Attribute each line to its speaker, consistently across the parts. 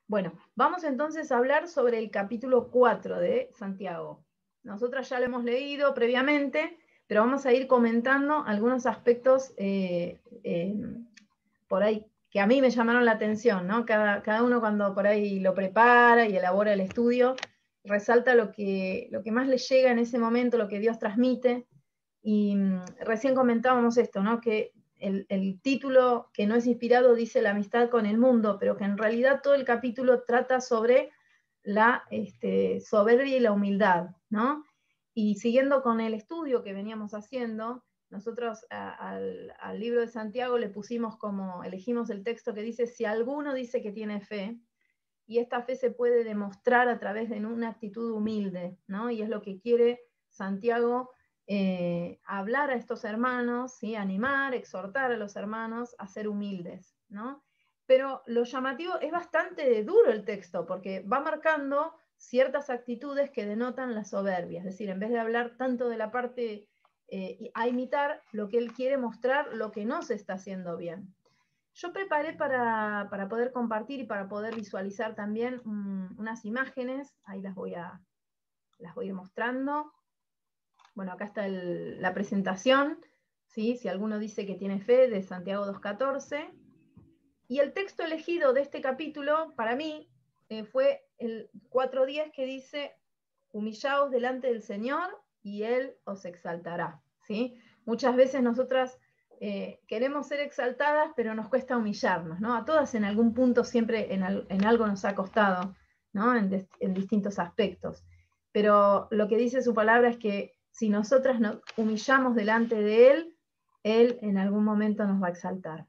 Speaker 1: Bueno, vamos entonces a hablar sobre el capítulo 4 de Santiago. Nosotras ya lo hemos leído previamente, pero vamos a ir comentando algunos aspectos por ahí que a mí me llamaron la atención, ¿no? Cada uno cuando por ahí lo prepara y elabora el estudio, resalta lo que más le llega en ese momento, lo que Dios transmite. Y recién comentábamos esto, ¿no? Que el título que no es inspirado dice la amistad con el mundo, pero que en realidad todo el capítulo trata sobre la soberbia y la humildad, ¿no? Y siguiendo con el estudio que veníamos haciendo, nosotros al libro de Santiago le pusimos elegimos el texto que dice, si alguno dice que tiene fe, y esta fe se puede demostrar a través de una actitud humilde, ¿no? Y es lo que quiere Santiago hablar a estos hermanos, ¿sí? Animar, exhortar a los hermanos a ser humildes, ¿no? Pero lo llamativo es bastante duro el texto, porque va marcando ciertas actitudes que denotan la soberbia, es decir, en vez de hablar tanto de la parte a imitar, lo que él quiere mostrar, lo que no se está haciendo bien. Yo preparé para poder compartir y para poder visualizar también unas imágenes, ahí las voy a ir mostrando. Bueno, acá está la presentación, ¿sí? Si alguno dice que tiene fe, de Santiago 2:14. Y el texto elegido de este capítulo, para mí, fue el 4:10, que dice, humillaos delante del Señor y Él os exaltará, ¿sí? Muchas veces nosotras queremos ser exaltadas, pero nos cuesta humillarnos, ¿no? A todas en algún punto siempre en algo nos ha costado, ¿no? En distintos aspectos. Pero lo que dice su palabra es que si nosotras nos humillamos delante de Él en algún momento nos va a exaltar.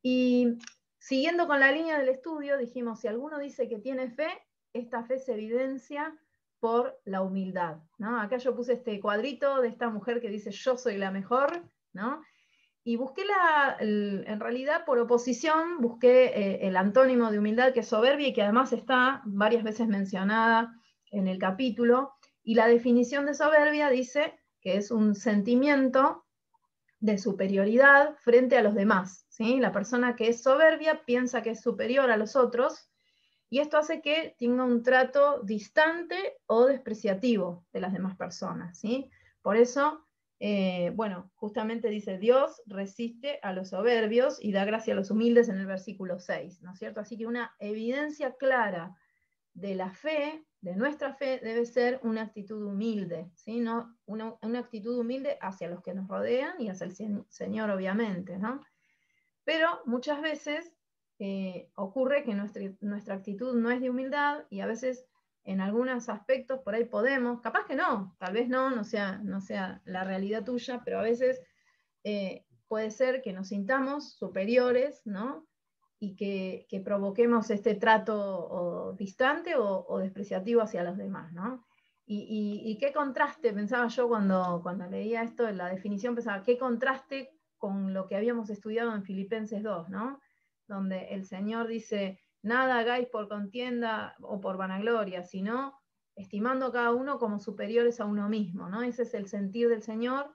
Speaker 1: Y siguiendo con la línea del estudio, dijimos, si alguno dice que tiene fe, esta fe se evidencia por la humildad, ¿no? Acá yo puse este cuadrito de esta mujer que dice, yo soy la mejor, ¿no? Y busqué en realidad por oposición, busqué el antónimo de humildad, que es soberbia, y que además está varias veces mencionada en el capítulo, y la definición de soberbia dice que es un sentimiento de superioridad frente a los demás, ¿sí? La persona que es soberbia piensa que es superior a los otros, y esto hace que tenga un trato distante o despreciativo de las demás personas, ¿sí? Por eso, bueno, justamente dice, Dios resiste a los soberbios y da gracia a los humildes en el versículo 6, ¿no es cierto? Así que una evidencia clara de la fe, de nuestra fe, debe ser una actitud humilde, ¿sí? ¿No? Una actitud humilde hacia los que nos rodean y hacia el Señor, obviamente, ¿no? Pero muchas veces ocurre que nuestra actitud no es de humildad, y a veces en algunos aspectos por ahí podemos, capaz que no, tal vez no sea la realidad tuya, pero a veces puede ser que nos sintamos superiores, ¿no? Y que provoquemos este trato distante o despreciativo hacia los demás, ¿no? Y qué contraste, pensaba yo cuando leía esto, en la definición, pensaba, qué contraste con lo que habíamos estudiado en Filipenses 2, ¿no? Donde el Señor dice, nada hagáis por contienda o por vanagloria, sino estimando a cada uno como superiores a uno mismo, ¿no? Ese es el sentir del Señor,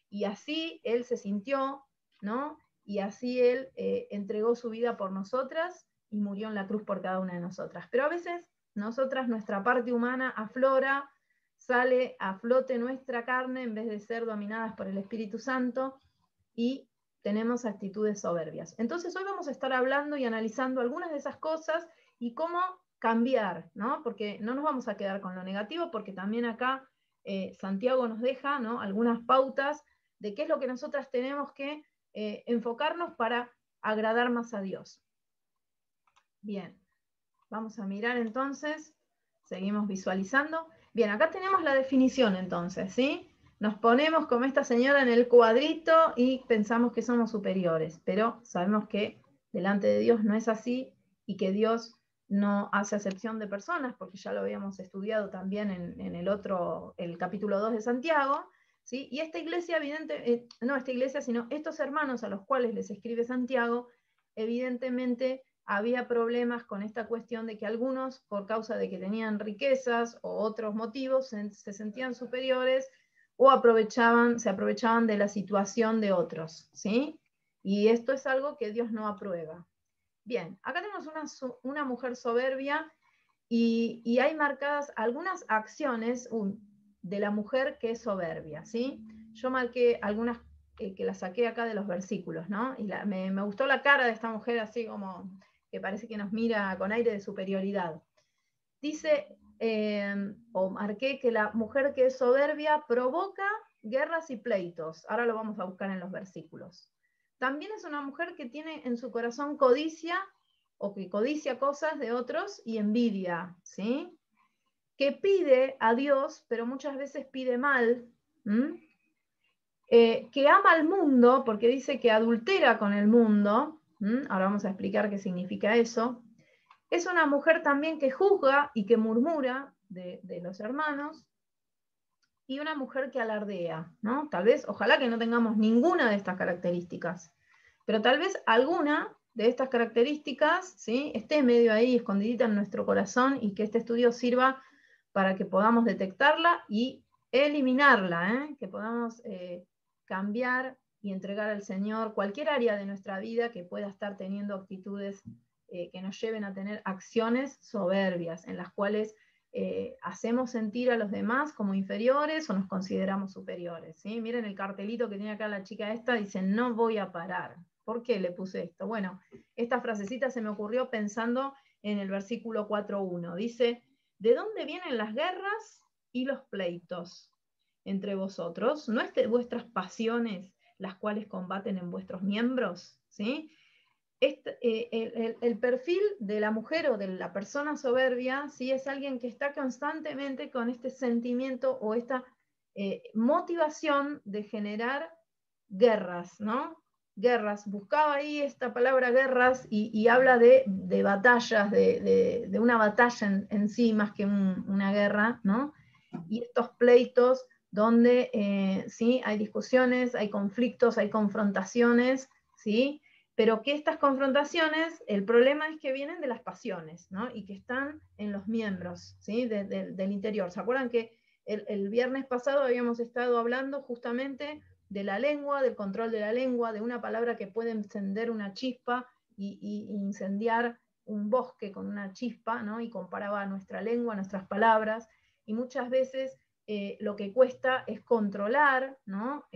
Speaker 1: y así Él se sintió, ¿no? Y así Él entregó su vida por nosotras y murió en la cruz por cada una de nosotras. Pero a veces nosotras, nuestra parte humana aflora, sale a flote nuestra carne en vez de ser dominadas por el Espíritu Santo, y tenemos actitudes soberbias. Entonces hoy vamos a estar hablando y analizando algunas de esas cosas y cómo cambiar, ¿no? Porque no nos vamos a quedar con lo negativo, porque también acá Santiago nos deja, ¿no?, algunas pautas de qué es lo que nosotras tenemos que enfocarnos para agradar más a Dios. Bien, vamos a mirar entonces, seguimos visualizando. Bien, acá tenemos la definición entonces, ¿sí? Nos ponemos como esta señora en el cuadrito y pensamos que somos superiores, pero sabemos que delante de Dios no es así, y que Dios no hace acepción de personas, porque ya lo habíamos estudiado también en el capítulo 2 de Santiago, ¿sí? Y esta iglesia, no esta iglesia, sino estos hermanos a los cuales les escribe Santiago, evidentemente había problemas con esta cuestión de que algunos, por causa de que tenían riquezas o otros motivos, se sentían superiores o se aprovechaban de la situación de otros, ¿sí? Y esto es algo que Dios no aprueba. Bien, acá tenemos una mujer soberbia y hay marcadas algunas acciones de la mujer que es soberbia, ¿sí? Yo marqué algunas que las saqué acá de los versículos, ¿no? Y me gustó la cara de esta mujer así como que parece que nos mira con aire de superioridad. Dice, o marqué que la mujer que es soberbia provoca guerras y pleitos. Ahora lo vamos a buscar en los versículos. También es una mujer que tiene en su corazón codicia, o que codicia cosas de otros y envidia, ¿sí? Que pide a Dios, pero muchas veces pide mal, que ama al mundo, porque dice que adultera con el mundo, ahora vamos a explicar qué significa eso. Es una mujer también que juzga y que murmura de los hermanos, y una mujer que alardea, ¿no? Tal vez, ojalá que no tengamos ninguna de estas características, pero tal vez alguna de estas características, ¿sí?, esté medio ahí escondidita en nuestro corazón y que este estudio sirva para que podamos detectarla y eliminarla, que podamos cambiar y entregar al Señor cualquier área de nuestra vida que pueda estar teniendo actitudes que nos lleven a tener acciones soberbias, en las cuales hacemos sentir a los demás como inferiores o nos consideramos superiores, ¿sí? Miren el cartelito que tiene acá la chica esta, dice, no voy a parar. ¿Por qué le puse esto? Bueno, esta frasecita se me ocurrió pensando en el versículo 4.1. Dice, ¿de dónde vienen las guerras y los pleitos entre vosotros? ¿No es de vuestras pasiones las cuales combaten en vuestros miembros? ¿Sí? El perfil de la mujer o de la persona soberbia, ¿sí?, es alguien que está constantemente con este sentimiento o esta motivación de generar guerras, ¿no? Guerras. Buscaba ahí esta palabra guerras y habla de batallas, de una batalla en sí más que una guerra, ¿no? Y estos pleitos donde sí hay discusiones, hay conflictos, hay confrontaciones, ¿sí? Pero que estas confrontaciones, el problema es que vienen de las pasiones, ¿no? Y que están en los miembros, ¿sí?, del interior. ¿Se acuerdan que el viernes pasado habíamos estado hablando justamente de la lengua, del control de la lengua, de una palabra que puede encender una chispa y incendiar un bosque con una chispa, ¿no? Y comparaba nuestra lengua, nuestras palabras, y muchas veces lo que cuesta es controlar, ¿no?,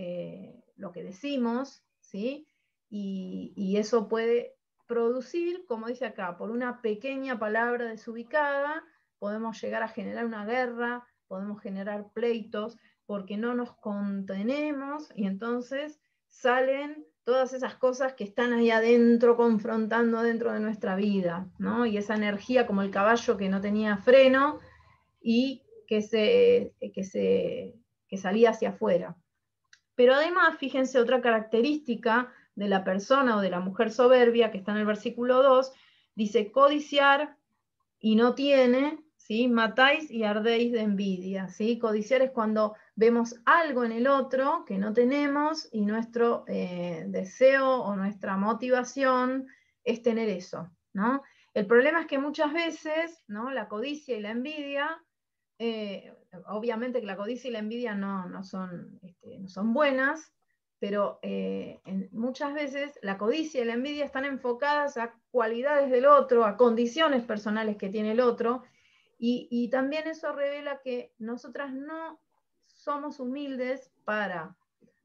Speaker 1: lo que decimos, ¿sí? Y eso puede producir, como dice acá, por una pequeña palabra desubicada, podemos llegar a generar una guerra, podemos generar pleitos, porque no nos contenemos y entonces salen todas esas cosas que están ahí adentro, confrontando dentro de nuestra vida, ¿no? Y esa energía como el caballo que no tenía freno y que salía hacia afuera. Pero además, fíjense otra característica de la persona o de la mujer soberbia que está en el versículo 2, dice codiciar y no tiene, ¿sí? Matáis y ardéis de envidia, ¿sí? Codiciar es cuando vemos algo en el otro que no tenemos y nuestro deseo o nuestra motivación es tener eso, ¿no? El problema es que muchas veces, ¿no?, la codicia y la envidia, obviamente que la codicia y la envidia no son buenas, pero muchas veces la codicia y la envidia están enfocadas a cualidades del otro, a condiciones personales que tiene el otro, y también eso revela que nosotras no somos humildes para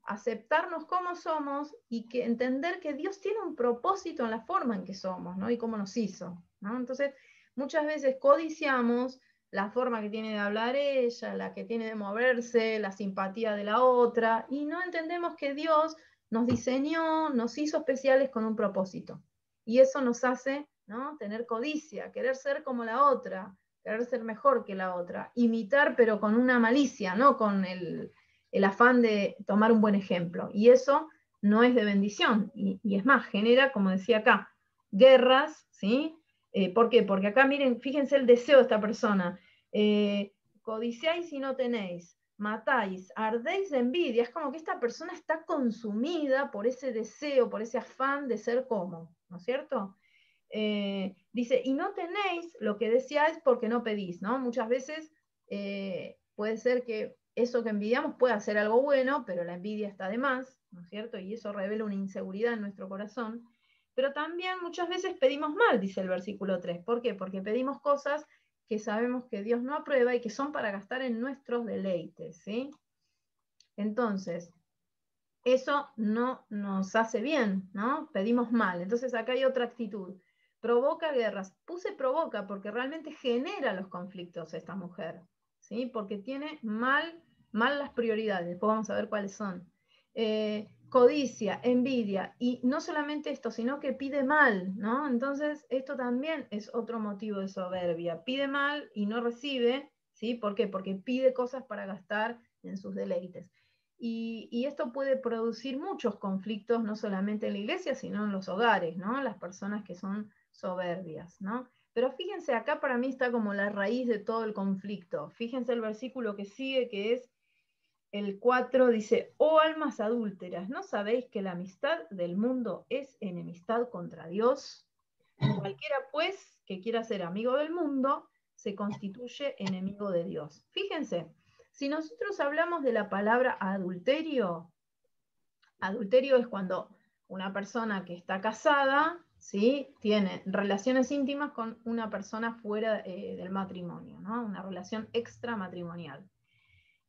Speaker 1: aceptarnos como somos y que entender que Dios tiene un propósito en la forma en que somos, ¿no?, y cómo nos hizo, ¿no? Entonces, muchas veces codiciamos la forma que tiene de hablar ella, la que tiene de moverse, la simpatía de la otra, y no entendemos que Dios nos diseñó, nos hizo especiales con un propósito. Y eso nos hace, ¿no?, tener codicia, querer ser como la otra, querer ser mejor que la otra, imitar pero con una malicia, no con el afán de tomar un buen ejemplo. Y eso no es de bendición, y es más, genera, como decía acá, guerras, ¿sí? ¿Por qué? Porque acá miren, fíjense el deseo de esta persona. Codiciáis y no tenéis, matáis, ardéis de envidia. Es como que esta persona está consumida por ese deseo, por ese afán de ser como, ¿no es cierto? Dice, y no tenéis lo que deseáis porque no pedís, ¿no? Muchas veces puede ser que eso que envidiamos pueda ser algo bueno, pero la envidia está de más, ¿no es cierto? Y eso revela una inseguridad en nuestro corazón. Pero también muchas veces pedimos mal, dice el versículo 3. ¿Por qué? Porque pedimos cosas que sabemos que Dios no aprueba y que son para gastar en nuestros deleites, ¿sí? Entonces, eso no nos hace bien, ¿no? Pedimos mal. Entonces acá hay otra actitud. Provoca guerras. Puse provoca porque realmente genera los conflictos esta mujer, ¿sí? Porque tiene mal las prioridades. Después vamos a ver cuáles son. Codicia, envidia, y no solamente esto, sino que pide mal, ¿no? Entonces esto también es otro motivo de soberbia. Pide mal y no recibe, ¿sí? ¿Por qué? Porque pide cosas para gastar en sus deleites. Y esto puede producir muchos conflictos, no solamente en la iglesia, sino en los hogares, ¿no? Las personas que son soberbias, ¿no? Pero fíjense, acá para mí está como la raíz de todo el conflicto. Fíjense el versículo que sigue, que es el 4, dice, oh almas adúlteras, ¿no sabéis que la amistad del mundo es enemistad contra Dios? Cualquiera, pues, que quiera ser amigo del mundo, se constituye enemigo de Dios. Fíjense, si nosotros hablamos de la palabra adulterio, adulterio es cuando una persona que está casada, ¿sí?, tiene relaciones íntimas con una persona fuera del matrimonio, ¿no? Una relación extramatrimonial.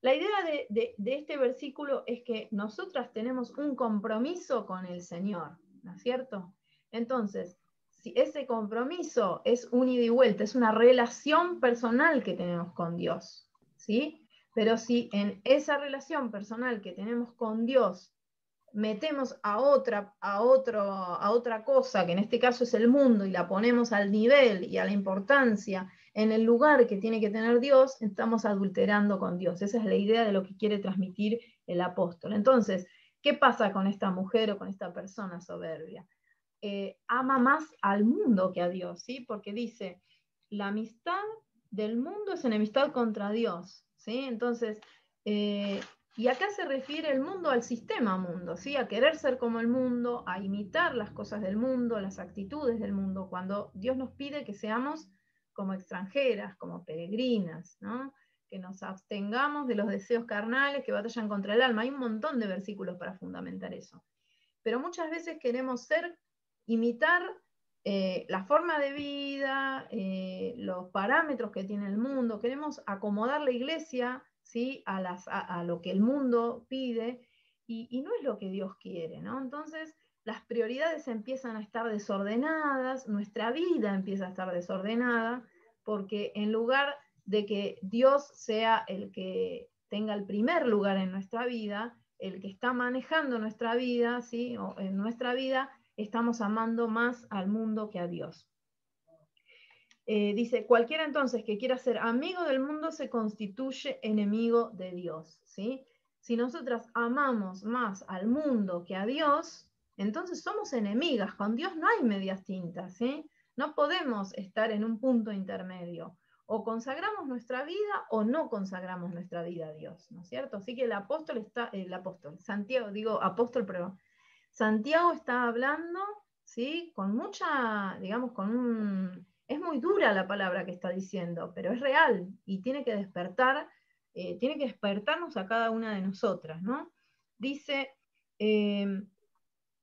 Speaker 1: La idea de este versículo es que nosotras tenemos un compromiso con el Señor, ¿no es cierto? Entonces, si ese compromiso es un ida y vuelta, es una relación personal que tenemos con Dios, ¿sí? Pero si en esa relación personal que tenemos con Dios metemos a otra cosa, que en este caso es el mundo, y la ponemos al nivel y a la importancia en el lugar que tiene que tener Dios, estamos adulterando con Dios. Esa es la idea de lo que quiere transmitir el apóstol. Entonces, ¿qué pasa con esta mujer o con esta persona soberbia? Ama más al mundo que a Dios, ¿sí? Porque dice, la amistad del mundo es enemistad contra Dios, ¿sí? Entonces, y acá se refiere el mundo al sistema mundo, ¿sí? A querer ser como el mundo, a imitar las cosas del mundo, las actitudes del mundo, cuando Dios nos pide que seamos como extranjeras, como peregrinas, ¿no? Que nos abstengamos de los deseos carnales que batallan contra el alma. Hay un montón de versículos para fundamentar eso. Pero muchas veces queremos imitar la forma de vida, los parámetros que tiene el mundo, queremos acomodar la iglesia, ¿sí?, a lo que el mundo pide, y no es lo que Dios quiere, ¿no? Entonces, las prioridades empiezan a estar desordenadas, nuestra vida empieza a estar desordenada, porque en lugar de que Dios sea el que tenga el primer lugar en nuestra vida, el que está manejando nuestra vida, ¿sí?, o en nuestra vida, estamos amando más al mundo que a Dios. Dice, cualquiera entonces que quiera ser amigo del mundo se constituye enemigo de Dios, ¿sí? Si nosotras amamos más al mundo que a Dios, entonces somos enemigas. Con Dios no hay medias tintas, ¿sí? No podemos estar en un punto intermedio. O consagramos nuestra vida o no consagramos nuestra vida a Dios, ¿no es cierto? Así que Santiago está hablando, ¿sí?, con mucha, digamos, es muy dura la palabra que está diciendo, pero es real y tiene que despertarnos a cada una de nosotras, ¿no? Dice,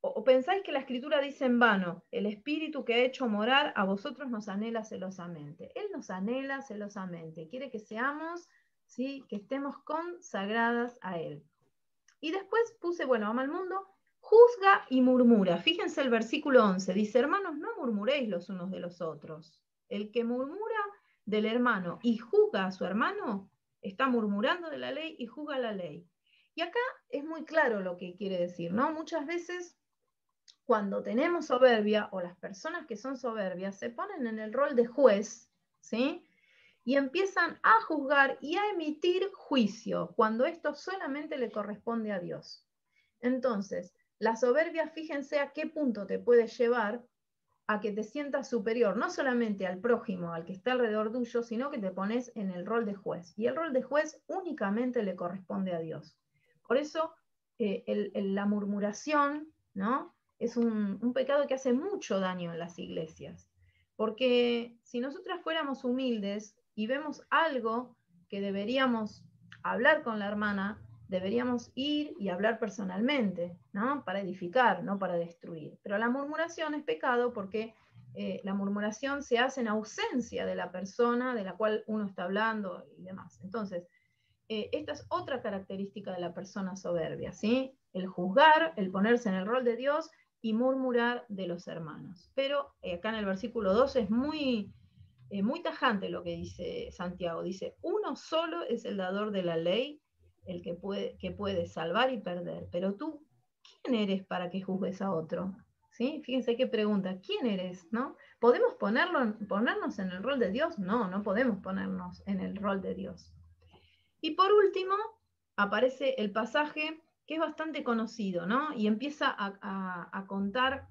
Speaker 1: o pensáis que la escritura dice en vano, el espíritu que ha hecho morar a vosotros nos anhela celosamente. Él nos anhela celosamente, quiere que seamos, ¿sí?, que estemos consagradas a Él. Y después puse, bueno, ama al mundo, juzga y murmura. Fíjense el versículo 11, dice, hermanos, no murmuréis los unos de los otros. El que murmura del hermano y juzga a su hermano, está murmurando de la ley y juzga la ley. Y acá es muy claro lo que quiere decir, ¿no? Muchas veces cuando tenemos soberbia, o las personas que son soberbias, se ponen en el rol de juez, ¿sí?, y empiezan a juzgar y a emitir juicio, cuando esto solamente le corresponde a Dios. Entonces, la soberbia, fíjense a qué punto te puede llevar a que te sientas superior, no solamente al prójimo, al que está alrededor tuyo, sino que te pones en el rol de juez. Y el rol de juez únicamente le corresponde a Dios. Por eso, la murmuración, ¿no?, es un pecado que hace mucho daño en las iglesias. Porque si nosotras fuéramos humildes y vemos algo que deberíamos hablar con la hermana, deberíamos ir y hablar personalmente, ¿no? Para edificar, no para destruir. Pero la murmuración es pecado porque la murmuración se hace en ausencia de la persona de la cual uno está hablando y demás. Entonces, esta es otra característica de la persona soberbia, ¿sí? El juzgar, el ponerse en el rol de Dios y murmurar de los hermanos. Pero acá en el versículo 12 es muy tajante lo que dice Santiago. Dice, uno solo es el dador de la ley, el que puede salvar y perder. Pero tú, ¿quién eres para que juzgues a otro? ¿Sí? Fíjense qué pregunta, ¿quién eres? ¿No? ¿Podemos ponernos en el rol de Dios? No, no podemos ponernos en el rol de Dios. Y por último, aparece el pasaje que es bastante conocido, ¿no? Y empieza a contar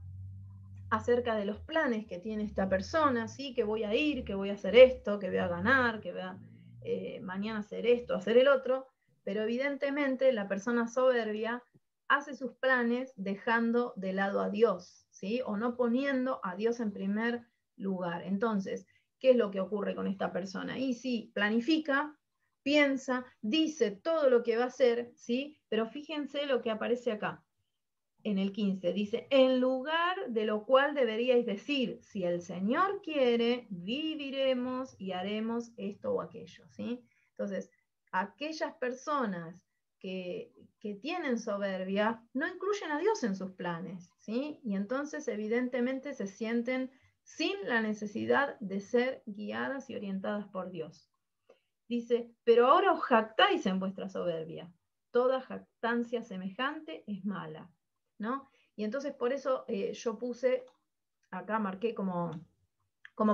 Speaker 1: acerca de los planes que tiene esta persona, ¿sí? Que voy a ir, que voy a hacer esto, que voy a ganar, que voy a mañana hacer esto, hacer el otro, pero evidentemente la persona soberbia hace sus planes dejando de lado a Dios, ¿sí? O no poniendo a Dios en primer lugar. Entonces, ¿qué es lo que ocurre con esta persona? Y sí, planifica, piensa, dice todo lo que va a hacer, ¿sí? Pero fíjense lo que aparece acá en el 15, dice, en lugar de lo cual deberíais decir, si el Señor quiere, viviremos y haremos esto o aquello, ¿sí? Entonces, aquellas personas que tienen soberbia no incluyen a Dios en sus planes, ¿sí? Y entonces evidentemente se sienten sin la necesidad de ser guiadas y orientadas por Dios. Dice, pero ahora os jactáis en vuestra soberbia. Toda jactancia semejante es mala, ¿no? Y entonces por eso yo puse, acá marqué como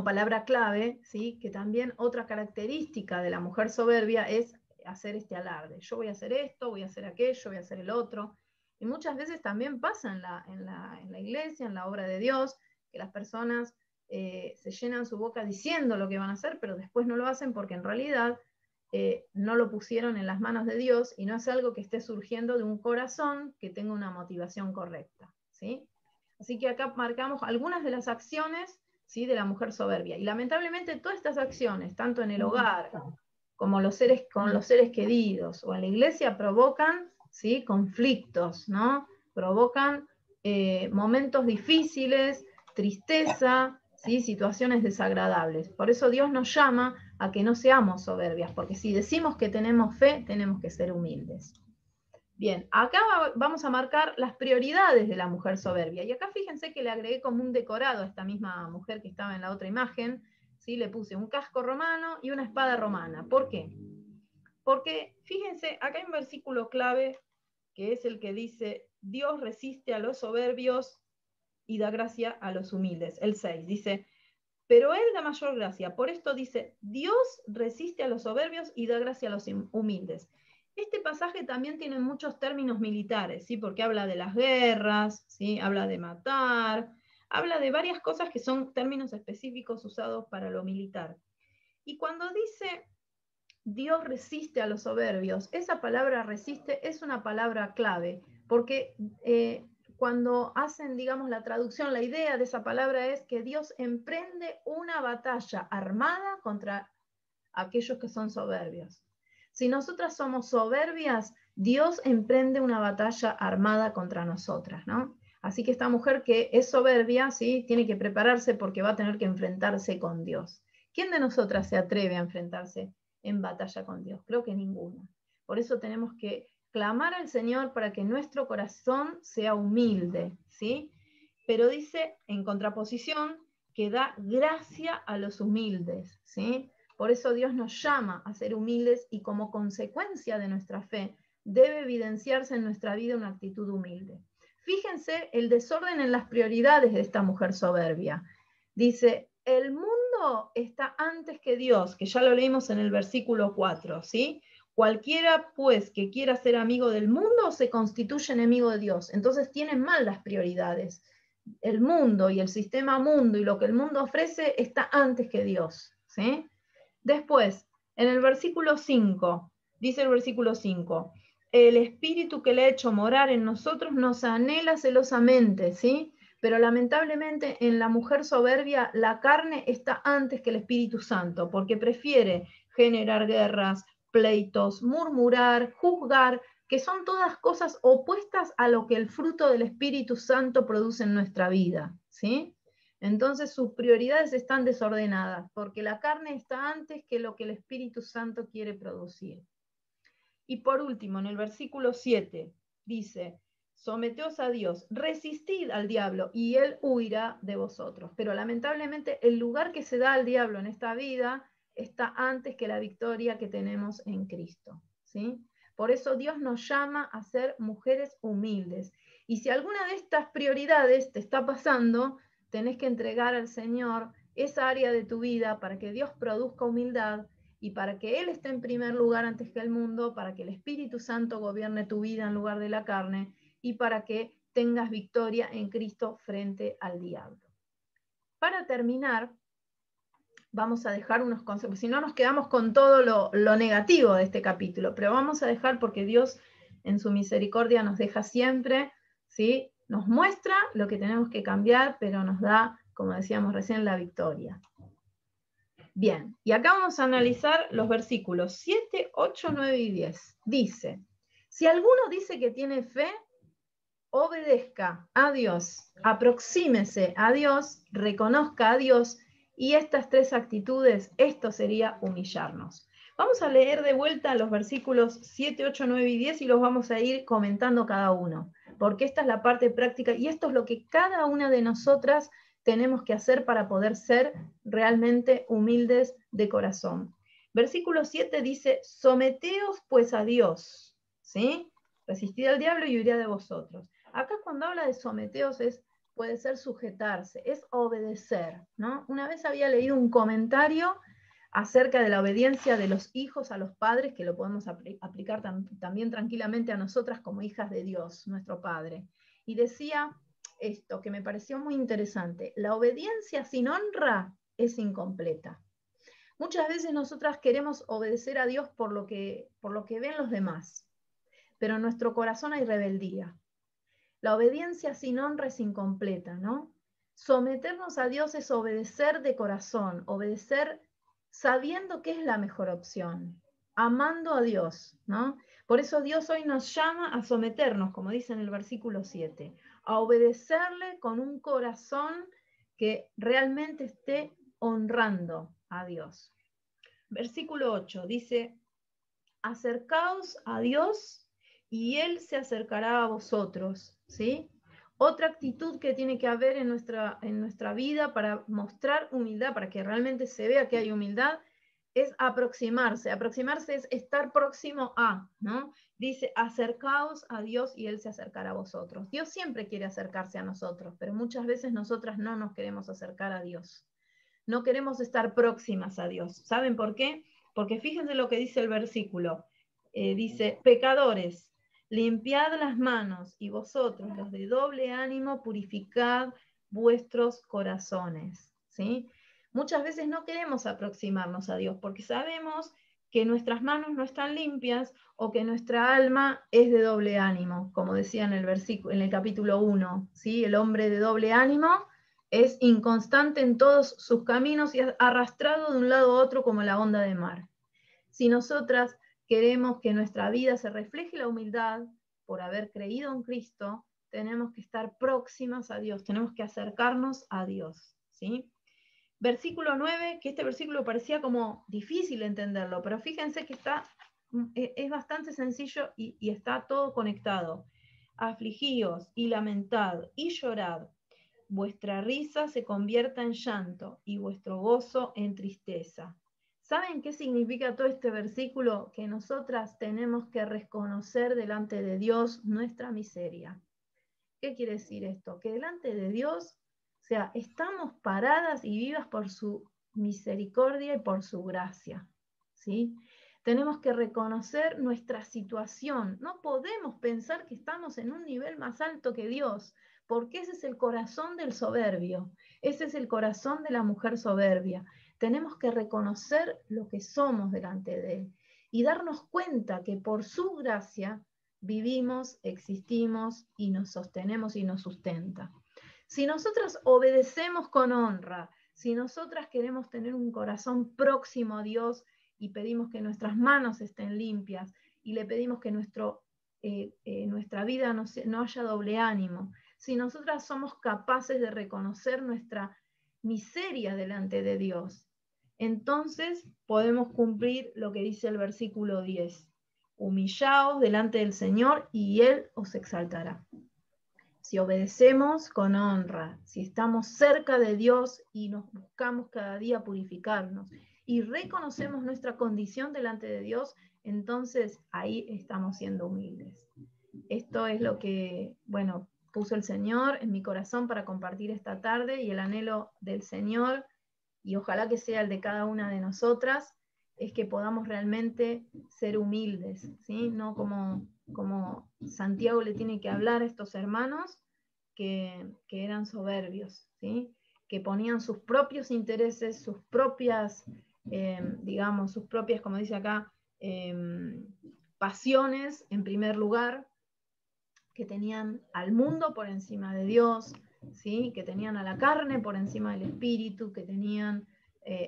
Speaker 1: palabra clave, ¿sí? Que también otra característica de la mujer soberbia es hacer este alarde. Yo voy a hacer esto, voy a hacer aquello, voy a hacer el otro. Y muchas veces también pasa en la iglesia, en la obra de Dios, que las personas se llenan su boca diciendo lo que van a hacer, pero después no lo hacen porque en realidad no lo pusieron en las manos de Dios y no es algo que esté surgiendo de un corazón que tenga una motivación correcta, ¿sí? Así que acá marcamos algunas de las acciones, ¿sí? De la mujer soberbia. Y lamentablemente todas estas acciones, tanto en el hogar como con los seres queridos o en la iglesia, provocan, ¿sí? Conflictos, ¿no? Provocan momentos difíciles, tristeza, ¿sí? Situaciones desagradables. Por eso Dios nos llama a que no seamos soberbias, porque si decimos que tenemos fe, tenemos que ser humildes. Bien, acá vamos a marcar las prioridades de la mujer soberbia. Y acá fíjense que le agregué como un decorado a esta misma mujer que estaba en la otra imagen, ¿sí? Le puse un casco romano y una espada romana. ¿Por qué? Porque fíjense, acá hay un versículo clave que es el que dice, Dios resiste a los soberbios y da gracia a los humildes. El 6 dice, pero Él da mayor gracia. Por esto dice, Dios resiste a los soberbios y da gracia a los humildes. Este pasaje también tiene muchos términos militares, ¿sí? Porque habla de las guerras, ¿sí? Habla de matar, habla de varias cosas que son términos específicos usados para lo militar. Y cuando dice Dios resiste a los soberbios, esa palabra resiste es una palabra clave, porque cuando hacen, digamos, la traducción, la idea de esa palabra es que Dios emprende una batalla armada contra aquellos que son soberbios. Si nosotras somos soberbias, Dios emprende una batalla armada contra nosotras, ¿no? Así que esta mujer que es soberbia, ¿sí? Tiene que prepararse porque va a tener que enfrentarse con Dios. ¿Quién de nosotras se atreve a enfrentarse en batalla con Dios? Creo que ninguna. Por eso tenemos que clamar al Señor para que nuestro corazón sea humilde, ¿sí? Pero dice, en contraposición, que da gracia a los humildes, ¿sí? Por eso Dios nos llama a ser humildes y como consecuencia de nuestra fe debe evidenciarse en nuestra vida una actitud humilde. Fíjense el desorden en las prioridades de esta mujer soberbia. Dice, el mundo está antes que Dios, que ya lo leímos en el versículo 4, ¿sí? Cualquiera, pues, que quiera ser amigo del mundo se constituye enemigo de Dios. Entonces tienen mal las prioridades. El mundo y el sistema mundo y lo que el mundo ofrece está antes que Dios, ¿sí? Después, en el versículo 5, dice el versículo 5, el espíritu que le ha hecho morar en nosotros nos anhela celosamente, ¿sí? Pero lamentablemente en la mujer soberbia la carne está antes que el Espíritu Santo, porque prefiere generar guerras, pleitos, murmurar, juzgar, que son todas cosas opuestas a lo que el fruto del Espíritu Santo produce en nuestra vida, ¿sí? Entonces sus prioridades están desordenadas, porque la carne está antes que lo que el Espíritu Santo quiere producir. Y por último, en el versículo 7, dice, someteos a Dios, resistid al diablo y él huirá de vosotros. Pero lamentablemente el lugar que se da al diablo en esta vida está antes que la victoria que tenemos en Cristo, ¿sí? Por eso Dios nos llama a ser mujeres humildes. Y si alguna de estas prioridades te está pasando, tenés que entregar al Señor esa área de tu vida para que Dios produzca humildad y para que Él esté en primer lugar antes que el mundo, para que el Espíritu Santo gobierne tu vida en lugar de la carne y para que tengas victoria en Cristo frente al diablo. Para terminar, vamos a dejar unos consejos, si no nos quedamos con todo lo negativo de este capítulo, pero vamos a dejar porque Dios en su misericordia nos deja siempre, ¿sí? Nos muestra lo que tenemos que cambiar, pero nos da, como decíamos recién, la victoria. Bien, y acá vamos a analizar los versículos 7, 8, 9 y 10. Dice, si alguno dice que tiene fe, obedezca a Dios, aproxímese a Dios, reconozca a Dios, y estas tres actitudes, esto sería humillarnos. Vamos a leer de vuelta los versículos 7, 8, 9 y 10 y los vamos a ir comentando cada uno, porque esta es la parte práctica y esto es lo que cada una de nosotras tenemos que hacer para poder ser realmente humildes de corazón. Versículo 7 dice, someteos pues a Dios, ¿sí? Resistid al diablo y huirá de vosotros. Acá cuando habla de someteos puede ser sujetarse, es obedecer, ¿no? Una vez había leído un comentario acerca de la obediencia de los hijos a los padres, que lo podemos aplicar también tranquilamente a nosotras como hijas de Dios, nuestro Padre. Y decía esto, que me pareció muy interesante, la obediencia sin honra es incompleta. Muchas veces nosotras queremos obedecer a Dios por lo que ven los demás, pero en nuestro corazón hay rebeldía. La obediencia sin honra es incompleta, ¿no? Someternos a Dios es obedecer de corazón, obedecer sabiendo que es la mejor opción, amando a Dios, ¿no? Por eso Dios hoy nos llama a someternos, como dice en el versículo 7, a obedecerle con un corazón que realmente esté honrando a Dios. Versículo 8 dice, acercaos a Dios y Él se acercará a vosotros, ¿sí? Otra actitud que tiene que haber en nuestra vida para mostrar humildad, para que realmente se vea que hay humildad, es aproximarse. Aproximarse es estar próximo a, ¿no? Dice, acercaos a Dios y Él se acercará a vosotros. Dios siempre quiere acercarse a nosotros, pero muchas veces nosotras no nos queremos acercar a Dios. No queremos estar próximas a Dios. ¿Saben por qué? Porque fíjense lo que dice el versículo. Dice, pecadores, limpiad las manos y vosotros, los de doble ánimo, purificad vuestros corazones. ¿Sí? Muchas veces no queremos aproximarnos a Dios porque sabemos que nuestras manos no están limpias o que nuestra alma es de doble ánimo, como decía en el versículo, en el capítulo 1, ¿sí? El hombre de doble ánimo es inconstante en todos sus caminos y arrastrado de un lado a otro como la onda de mar. Si nosotras queremos que nuestra vida se refleje la humildad por haber creído en Cristo, tenemos que estar próximas a Dios, tenemos que acercarnos a Dios, ¿sí? Versículo 9, que este versículo parecía como difícil entenderlo, pero fíjense que es bastante sencillo y está todo conectado. Afligíos y lamentad y llorad. Vuestra risa se convierta en llanto y vuestro gozo en tristeza. ¿Saben qué significa todo este versículo? Que nosotras tenemos que reconocer delante de Dios nuestra miseria. ¿Qué quiere decir esto? Que delante de Dios, o sea, estamos paradas y vivas por su misericordia y por su gracia, ¿sí? Tenemos que reconocer nuestra situación. No podemos pensar que estamos en un nivel más alto que Dios, porque ese es el corazón del soberbio, ese es el corazón de la mujer soberbia. Tenemos que reconocer lo que somos delante de Él y darnos cuenta que por su gracia vivimos, existimos y nos sostenemos y nos sustenta. Si nosotras obedecemos con honra, si nosotras queremos tener un corazón próximo a Dios y pedimos que nuestras manos estén limpias y le pedimos que nuestro nuestra vida no haya doble ánimo, si nosotras somos capaces de reconocer nuestra miseria delante de Dios, entonces podemos cumplir lo que dice el versículo 10. Humillaos delante del Señor y Él os exaltará. Si obedecemos con honra, si estamos cerca de Dios y nos buscamos cada día purificarnos y reconocemos nuestra condición delante de Dios, entonces ahí estamos siendo humildes. Esto es lo que, bueno, puso el Señor en mi corazón para compartir esta tarde, y el anhelo del Señor, y ojalá que sea el de cada una de nosotras, es que podamos realmente ser humildes, ¿sí? No como Santiago le tiene que hablar a estos hermanos que eran soberbios, ¿sí? Que ponían sus propios intereses, sus propias, digamos, sus propias, como dice acá, pasiones en primer lugar, que tenían al mundo por encima de Dios, ¿sí? Que tenían a la carne por encima del espíritu, que tenían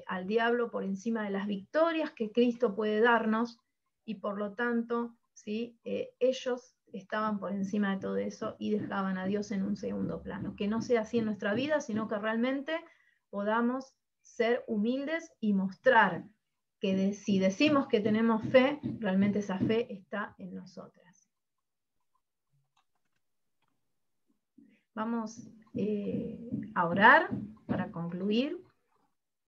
Speaker 1: al diablo por encima de las victorias que Cristo puede darnos, y por lo tanto, ¿sí? Ellos estaban por encima de todo eso y dejaban a Dios en un segundo plano. Que no sea así en nuestra vida, sino que realmente podamos ser humildes y mostrar que si decimos que tenemos fe, realmente esa fe está en nosotras. Vamos a orar para concluir.